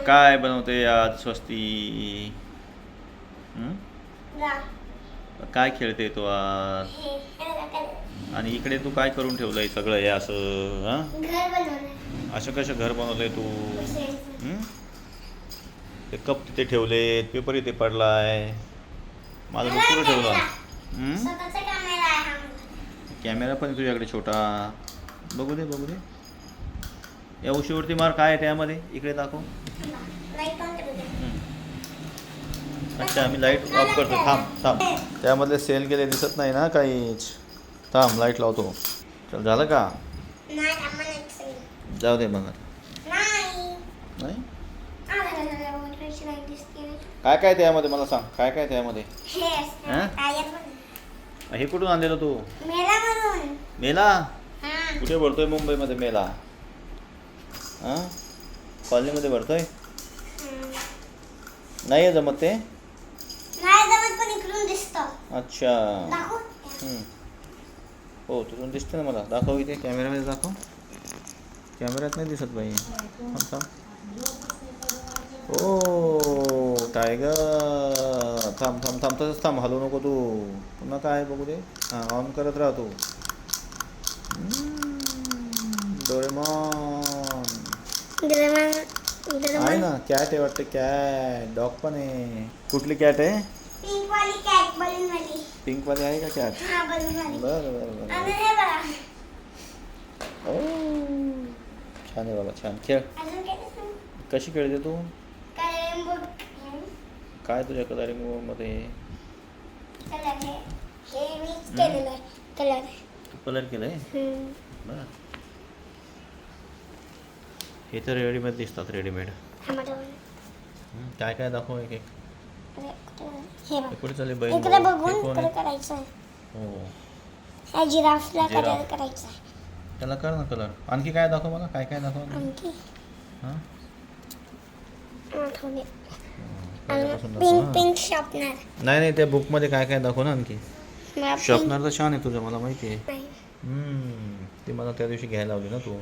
काय बनवते आज स्वस्ती? हं? काय खेळते तू आज? आणि इकडे तू काय करून ठेवलंय सगळं हे असं? असं कसं घर बनवलंय तू? ते कप तिथे ठेवलेत, पेपर इथे पडलाय, माझं बुक कुठं ठेवलं? कॅमेरा पण तुझ्याकडे छोटा. बघू दे बघू दे. या उशीवरती मार काय आहे त्यामध्ये? इकडे दाखव. अच्छा, मी लाईट ऑफ करतो. थांब थांब. त्यामधले सेल गेले दिसत नाही ना काहीच. थांब, लाईट लावतो. चल, झालं का? जाऊ दे मग. नाही काय काय त्यामध्ये मला सांग. काय काय त्यामध्ये? हे कुठून आणलेलं तू? मेला? कुठे भरतोय मुंबईमध्ये मेला? हां, कॉलनीमध्ये भरतोय? नाही आहे जमत ते? अच्छा. हो, तिथून दिसते ना मला. दाखव इथे कॅमेरामध्ये दाखव. कॅमेऱ्यात नाही दिसत बाई. थांब थांब. ओ टायगर. थांब थांब थांब, तसंच थांब, हलू नको तू. पुन्हा काय बघू दे. हां, ऑन करत राहतो. डोरेमॉन आहे ना. कॅट आहे वाटतं. कॅट. डॉग पण आहे. कुठली कॅट आहे? पिंकवाली आहे का कॅट? बरं बरं बरं. ओ छान आहे बाबा, छान. खेळ. कशी खेळते तू? काय तुझ्या कलरिंग मध्ये? कलर केलंय? बरं. हे तर रेडीमेड दिसतात. रेडीमेड. काय काय दाखव एक एक. कुठे चालले बैल? हो, जिराफला कलर करायचा. त्याला कर ना कलर. आणखी काय दाखव मला. काय काय दाखव? हां, पिंक शॉर्पनर. नाही नाही, त्या बुकमध्ये काय काय दाखव ना आणखी. शॉर्पनर तर छान आहे तुझं, मला माहिती आहे. ती मला त्या दिवशी घ्यायला लावली ना तू.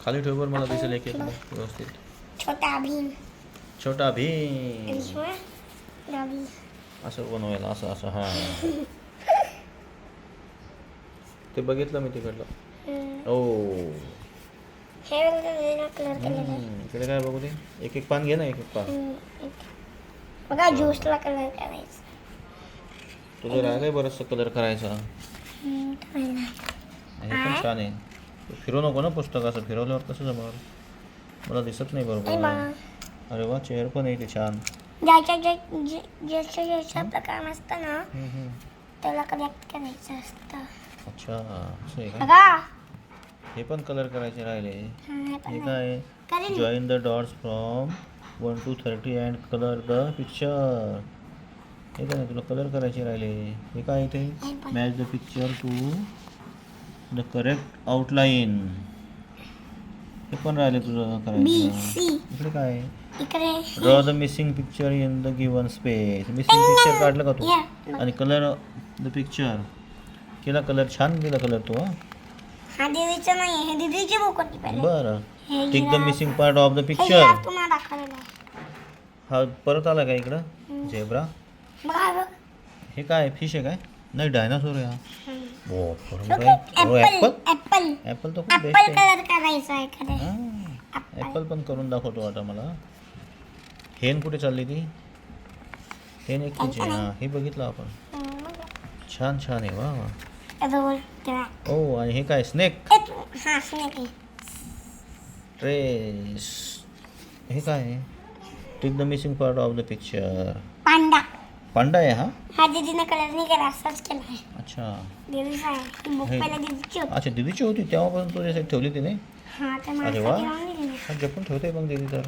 खाली ठेव बरं, मला दिसेल एक एक व्यवस्थित. छोटा भीम. छोटा भीम. असं बनवायला. असं असं. हां, ते बघितलं मी तिकडलं. ओ इकडे काय बघू दे. एक एक पान घे ना. एक एक पान. बघा, ज्यूसला कलर करायचा. तुझं राहिलंय बरंचसं कलर करायचा. हे पण छान आहे. फिरवू नको ना पुस्तक. असं फिरवल्यावर कसं जमणार? मला दिसत नाही बरोबर. अरे वा, चेअर पण आहे ते छान. ज्याच्या प्रकार असतं ना, त्याला कलेक्ट करायचं असतं. अच्छा, असं आहे का? बघा, हे पण कलर करायचे राहिले. हे काय? Join the dots from 1 to 30 and colour the picture. हे काय, तुला कलर करायचे राहिले. हे काय इथे? Match the picture to the correct outline. हे पण राहिले तुझं करायचं. इकडे काय? Draw the missing picture in the given space. Missing picture काढलं का तू? आणि कलर द पिक्चर केला. कलर छान केला कलर तू. हा दीदीचं नाही, हे दीदीची बुक होती पहिले. बरं. Tick the missing part of the picture. हा परत आला का इकडं? झेब्रा. हे काय? फिश आहे काय? नाही, डायनासोर आहे हा. ओ ॲपल. ॲपल तर खूप बेस्ट आहे. कलर करायचा आहे. हां, ॲपल पण करून दाखवतो आता मला. हेन कुठे चालली ती? हेन एकटीच आहे. हां, हे बघितलं आपण. छान छान आहे. वा वा. ओ, आणि हे काय? स्नेक. ट्रेस. हे काय आहे? Tick the missing part of the picture. Panda आहे हा. हा दीदीने कलर नाही केला, सर्च केला आहे. अच्छा. दीदीचा आहे. ही बुक पहिला दीदीची होती. अच्छा, दीदीची होती तेव्हापासून तुझ्यासाठी ठेवली तिने. हां, ते अरे वा, माझ्यासाठी जपून ठेवते मग दीदी तर.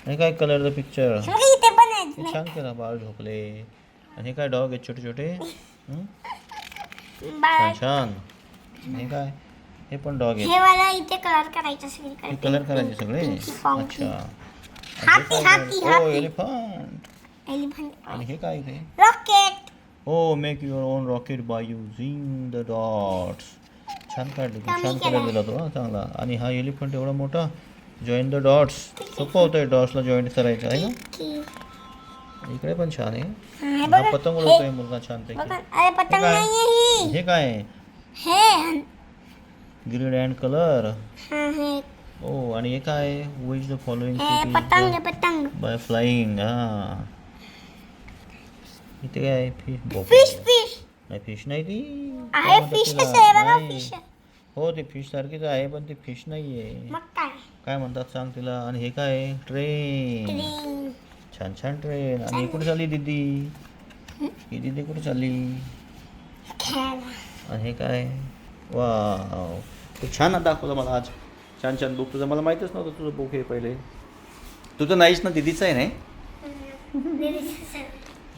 हे काय? Colour the picture. इथे पण आहे. छान केला. बाळ झोपले. आणि हे काय? डॉग आहेत छोटे छोटे. बाळ. छान. हे काय? हे पण डॉग आहेत. हे वाला इथे कलर करायचं सगळीकडे. हे कलर करायचे सगळे. अच्छा. हाती. एलिफंट. आणि हे काय इथे? Rocket. Oh, make your own rocket by using the dots. छान काढली तू, कमी छान केलं. कलर दिला तो हा चांगला. आणि हा एलिफंट एवढा मोठा. Join the dots. सोपं होतं डॉट्सला जॉईंट करायचं आहे ना. की इकडे पण छान आहे. हा, हे हा बघा. पतंग हे उडवतोय मुलगा छानपैकी. बघा, अरे पतंग काय? नाहीये ही. हे काय आहे? हे ग्रीन अँड कलर. हा हे ओ आणि हे काय आहे? विच द फॉलोइंग हे पतंग आहे, पतंग. By flying. हा इथे काय आहे? फिश. फिश फिश नाही फिश नाही ती. आहे, काय म्हणतात फिशच तिला? आहे बघा, नाही. फिश आहे. हो ते फिश सारखीच आहे पण ती फिश नाही आहे. मग काय काय म्हणतात सांग तिला. आणि हे काय आहे? ट्रेन. ग्रीन छान छान ट्रेन. आणि कुठे चालली दीदी? ही दीदी कुठे चालली? खेळायला. आणि हे काय? वाव तू छान दाखवलं मला आज. छान छान बुक. तुझं मला माहीतच नव्हतं तुझं बुक हे पहिले. तुझं नाहीच ना दीदीचं आहे नाही.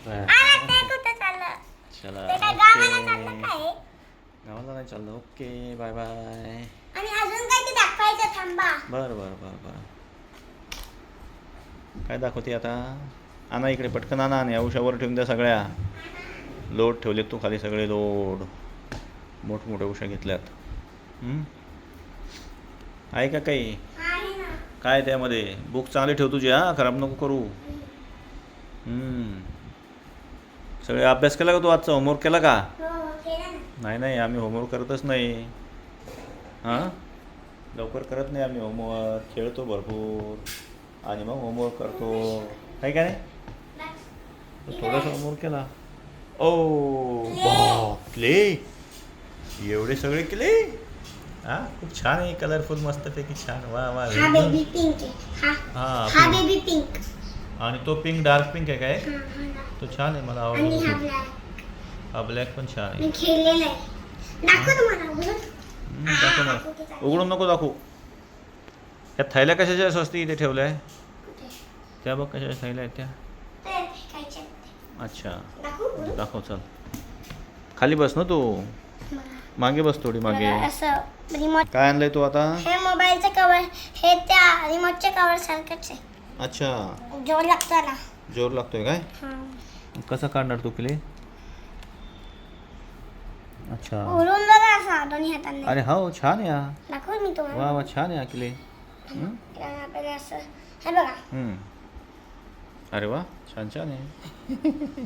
अरे ते कुठं चाललं? चला ते काय गावाला चाललं काय? गावाला नाही चाललं. Okay bye bye. आणि अजून काय ते दाखवायचं, थांबा. बरं बरं बरं बरं. काय दाखवते आता? आणा इकडे पटकन आणा. आणि औषधावर ठेवून द्या सगळ्या. लोड ठेवलेत तू खाली सगळे लोड. मोठमोठ्या उशा घेतल्यात. आहे का काही? आहे ना. काय त्यामध्ये? बुक चांगली ठेव तुझी हा, खराब नको करू. सगळे अभ्यास केला का तू आजचा? होमवर्क केला का? हो, केलं ना. नाही नाही आम्ही होमवर्क करतच नाही. हां लवकर करत नाही आम्ही होमवर्क. खेळतो भरपूर आणि मग होमवर्क करतो. आहे का नाही? तर थोडासा होमवर्क केला. ओ बापले एवढे सगळे केले. हां खूप छान आहे. कलरफुल मस्तपैकी छान. वा वा हा बेबी पिंक आहे. हा हां बेबी पिंक. आणि तो पिंक डार्क पिंक आहे काय? हा, हा ना. तो छान आहे मला आणि आवडतो हा खूप. ब्लॅक. हा ब्लॅक पण छान आहे. मी खेळलेला आहे. दाखव तुम्हाला उघडून. दाखव मला. उघडून नको दाखवू. या थैल्या कशाच्या स्वस्ती इथे ठेवल्या आहे? कुठे? त्या बघ कशाच्या थैल्या आहेत त्या. ते फेकायचे. अच्छा दाखवू उघडून? दाखव चल. खाली बस ना तू. बघा. मागे बस थोडी मागे. बघा, असं रिमोट. काय आणलंय तू आता? हे मोबाईलचं कवर, हे त्या रिमोटच्या कवर सारखंच आहे. अच्छा जोर लागतो ना. जोर लागतोय काय? हा. कसं काढणार तू क्ले? अच्छा उघडून बघा असं दोन्ही हातांनी. अरे हो छान आहे हा. दाखवू मी तुम्हाला. वा वा छान आहे हा क्ले. आपल्याला असं हे बघा. अरे वा छान छान आहे.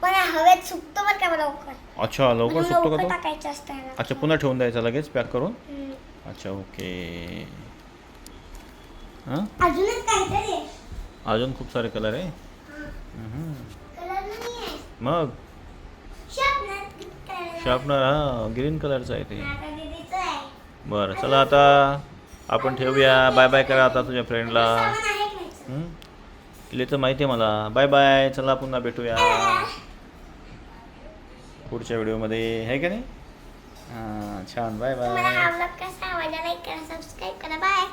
पण हवेत सुकतो बरं का मला लवकर. अच्छा लवकर म्हणून सुकतो का लवकर तो? टाकायचं असतं ह्याला. अच्छा पुन्हा ठेवून द्यायचा लगेच पॅक करून. हम्म. अच्छा ओके. हां अजूनच काहीतरी आहे. अजून खूप सारे कलर आहे. कलर नाही आहे. मग शार्पनर. शार्पनर हा ग्रीन कलरचा आहे ते. आता दीदीचं आहे. बरं चला आता आपण ठेवूया. बाय बाय करा आता तुझ्या फ्रेंडला. सामान आहे का नाही? तिला माहिती आहे मला. Bye bye. चला पुन्हा भेटूया पुढच्या व्हिडिओमध्ये आहे का नाही. हां छान बाय तुम्हाला बाय. हा व्लॉग कसा आवडला लाईक करा, सबस्क्राईब करा. बाय.